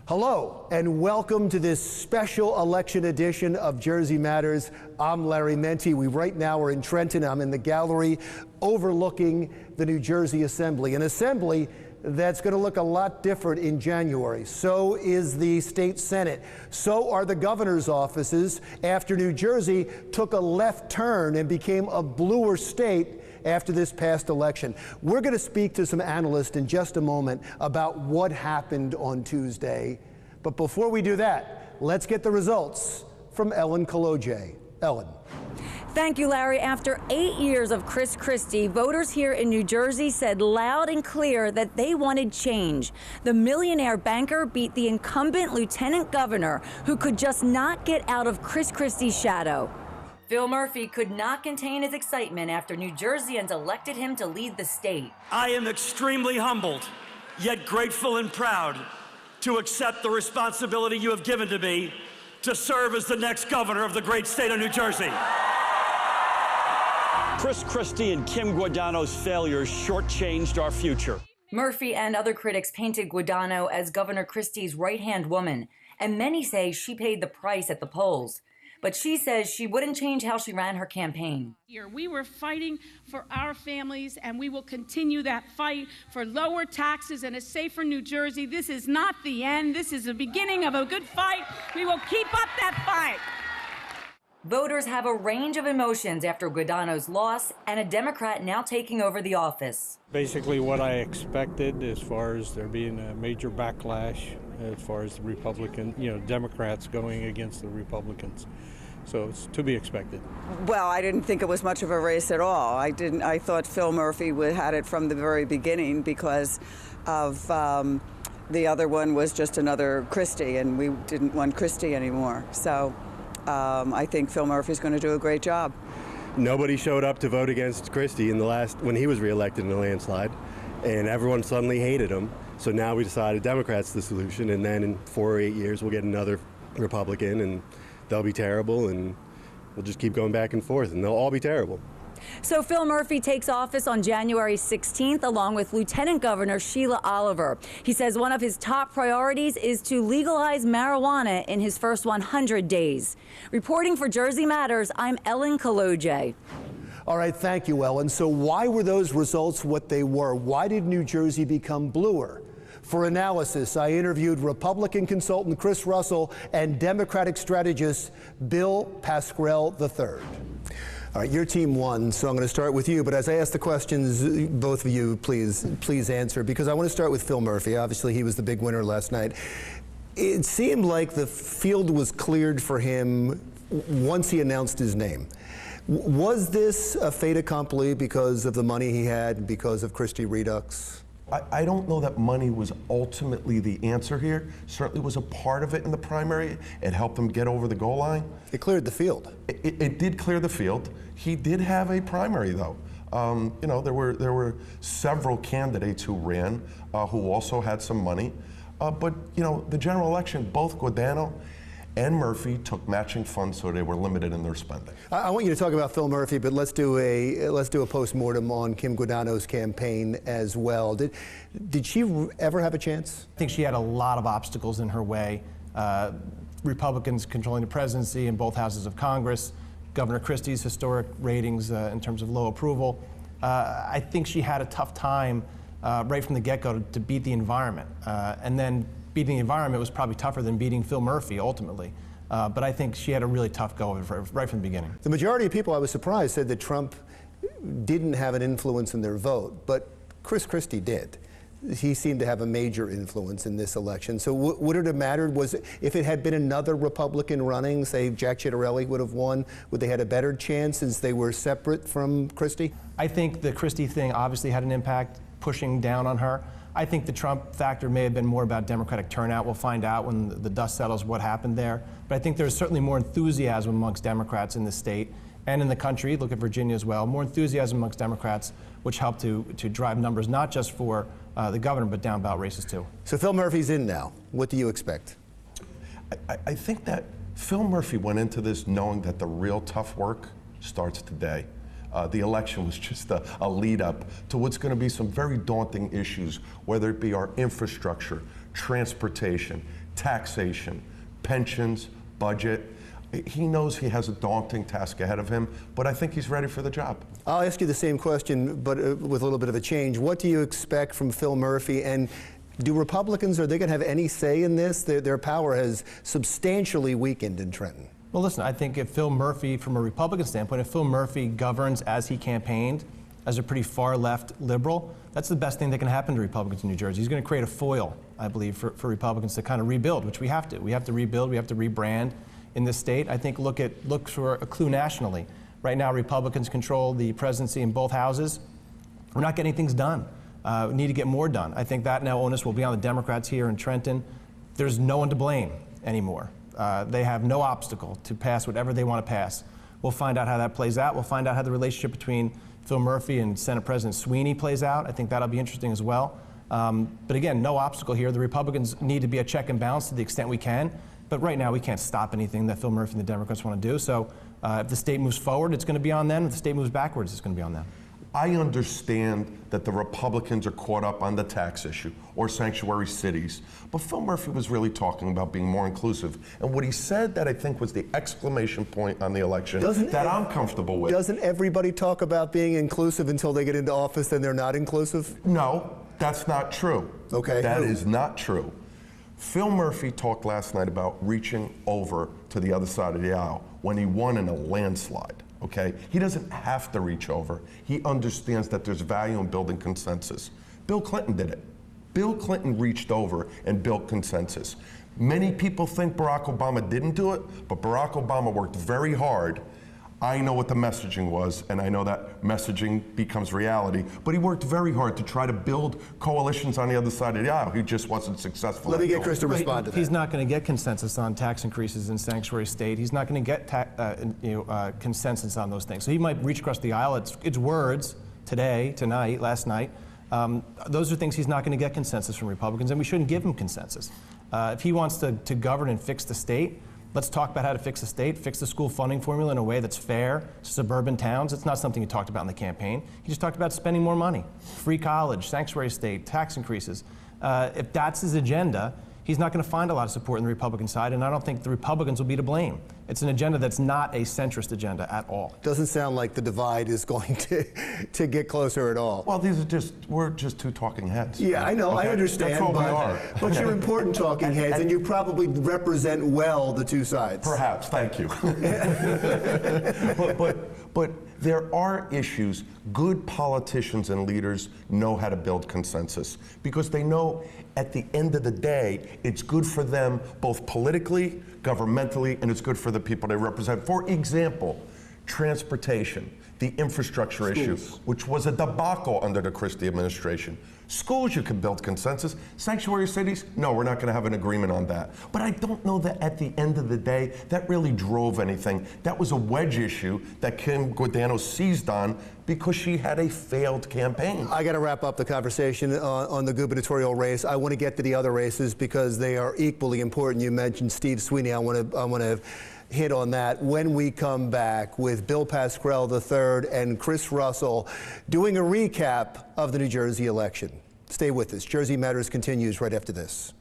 Hello, and welcome to this special election edition of Jersey Matters. I'm Larry Menti. We right now are in Trenton. I'm in the gallery overlooking the New Jersey Assembly, an assembly that's going to look a lot different in January. So is the state Senate. So are the governor's offices after New Jersey took a left turn and became a bluer state after this past election. We're going to speak to some analysts in just a moment about what happened on Tuesday. But before we do that, let's get the results from Ellen Kolodziej. Ellen. Thank you, Larry. After 8 years of Chris Christie, voters here in New Jersey said loud and clear that they wanted change. The millionaire banker beat the incumbent lieutenant governor, who could just not get out of Chris Christie's shadow. Phil Murphy could not contain his excitement after New Jerseyans elected him to lead the state. I am extremely humbled, yet grateful and proud to accept the responsibility you have given to me to serve as the next governor of the great state of New Jersey. Chris Christie and Kim Guadagno's failures shortchanged our future. Murphy and other critics painted Guadagno as Governor Christie's right-hand woman, and many say she paid the price at the polls. But she says she wouldn't change how she ran her campaign. We were fighting for our families, and we will continue that fight for lower taxes and a safer New Jersey. This is not the end. This is the beginning of a good fight. We will keep up that fight. Voters have a range of emotions after Guadagno's loss and a Democrat now taking over the office. Basically what I expected, as far as there being a major backlash as far as the Republican, Democrats going against the Republicans. So it's to be expected. Well, I didn't think it was much of a race at all. I thought Phil Murphy had it from the very beginning because of the other one was just another Christie, and we didn't want Christie anymore. So I think Phil Murphy's going to do a great job. Nobody showed up to vote against Christie when he was reelected in a landslide, and everyone suddenly hated him. So now we decided Democrats the solution, and then in 4 or 8 years we'll get another Republican, and they'll be terrible, and we'll just keep going back and forth, and they'll all be terrible. So Phil Murphy takes office on January 16th, along with Lieutenant Governor Sheila Oliver. He says one of his top priorities is to legalize marijuana in his first 100 days. Reporting for Jersey Matters, I'm Ellen Kolodziej. All right, thank you, Ellen. So why were those results what they were? Why did New Jersey become bluer? For analysis, I interviewed Republican consultant Chris Russel and Democratic strategist Bill Pascrell III. All right, your team won, so I'm going to start with you. But as I ask the questions, both of you, please answer, because I want to start with Phil Murphy. Obviously, he was the big winner last night. It seemed like the field was cleared for him once he announced his name. Was this a fait accompli because of the money he had, because of Christie Redux? I don't know that money was ultimately the answer here. Certainly was a part of it in the primary. It helped him get over the goal line. It cleared the field. It did clear the field. He did have a primary, though. There were several candidates who ran who also had some money. But the general election, both Guadagno and Murphy took matching funds, so they were limited in their spending. I want you to talk about Phil Murphy, but let's do a postmortem on Kim Guadagno's campaign as well. Did she ever have a chance? I think she had a lot of obstacles in her way. Republicans controlling the presidency in both houses of Congress, Governor Christie's historic ratings in terms of low approval. I think she had a tough time right from the get-go to beat the environment, and then beating the environment was probably tougher than beating Phil Murphy ultimately. But I think she had a really tough go of it right from the beginning. The majority of people, I was surprised, said that Trump didn't have an influence in their vote, but Chris Christie did. He seemed to have a major influence in this election. So would it have mattered? If it had been another Republican running, say Jack Ciattarelli would have won, would they had a better chance since they were separate from Christie? I think the Christie thing obviously had an impact, pushing down on her. I think the Trump factor may have been more about Democratic turnout. We'll find out when the dust settles what happened there. But I think there's certainly more enthusiasm amongst Democrats in the state and in the country. Look at Virginia as well. More enthusiasm amongst Democrats, which helped to drive numbers not just for the governor, but down ballot races too. So Phil Murphy's in now. What do you expect? I think that Phil Murphy went into this knowing that the real tough work starts today. The election was just a lead up to what's going to be some very daunting issues, whether it be our infrastructure, transportation, taxation, pensions, budget. He knows he has a daunting task ahead of him, but I think he's ready for the job. I'll ask you the same question, but with a little bit of a change. What do you expect from Phil Murphy? And do Republicans, are they going to have any say in this? Their power has substantially weakened in Trenton. Well, listen, I think if Phil Murphy, from a Republican standpoint, if Phil Murphy governs as he campaigned, as a pretty far-left liberal, that's the best thing that can happen to Republicans in New Jersey. He's going to create a foil, I believe, for Republicans to kind of rebuild, which we have to. We have to rebuild, we have to rebrand in this state. I think look for a clue nationally. Right now, Republicans control the presidency in both houses. We're not getting things done. We need to get more done. I think that now onus will be on the Democrats here in Trenton. There's no one to blame anymore. They have no obstacle to pass whatever they want to pass. We'll find out how that plays out. We'll find out how the relationship between Phil Murphy and Senate President Sweeney plays out. I think that'll be interesting as well. But again, no obstacle here. The Republicans need to be a check and balance to the extent we can. But right now, we can't stop anything that Phil Murphy and the Democrats want to do. So if the state moves forward, it's going to be on them. If the state moves backwards, it's going to be on them. I understand that the Republicans are caught up on the tax issue or sanctuary cities, but Phil Murphy was really talking about being more inclusive. And what he said that I think was the exclamation point on the election I'm comfortable with. Doesn't everybody talk about being inclusive until they get into office and they're not inclusive? No, that's not true. Okay. That is not true. Phil Murphy talked last night about reaching over to the other side of the aisle when he won in a landslide. Okay? He doesn't have to reach over. He understands that there's value in building consensus. Bill Clinton did it. Bill Clinton reached over and built consensus. Many people think Barack Obama didn't do it, but Barack Obama worked very hard. I know what the messaging was, and I know that messaging becomes reality, but he worked very hard to try to build coalitions on the other side of the aisle. He just wasn't successful. Let me get Chris to respond to that. He's not going to get consensus on tax increases in sanctuary state. He's not going to get consensus on those things. So he might reach across the aisle. It's words today, tonight, last night. Those are things he's not going to get consensus from Republicans, and we shouldn't give him consensus. If he wants to govern and fix the state, let's talk about how to fix the state, fix the school funding formula in a way that's fair to suburban towns. It's not something he talked about in the campaign. He just talked about spending more money, free college, sanctuary state, tax increases. If that's his agenda, he's not going to find a lot of support in the Republican side, and I don't think the Republicans will be to blame. It's an agenda that's not a centrist agenda at all. Doesn't sound like the divide is going to get closer at all. Well, we're just two talking heads. Yeah, I know, okay? I understand. That's all we are. But you're important talking heads, and you probably represent well the two sides. Perhaps, thank you. But there are issues. Good politicians and leaders know how to build consensus because they know at the end of the day, it's good for them both politically, governmentally, and it's good for the people they represent. For example, transportation, the infrastructure issue, which was a debacle under the Christie administration. Schools, you can build consensus. Sanctuary cities, no, we're not going to have an agreement on that. But I don't know that at the end of the day, that really drove anything. That was a wedge issue that Kim Guadagno seized on because she had a failed campaign. I got to wrap up the conversation on the gubernatorial race. I want to get to the other races because they are equally important. You mentioned Steve Sweeney. I want to hit on that when we come back with Bill Pascrell III and Chris Russell doing a recap of the New Jersey election. Stay with us. Jersey Matters continues right after this.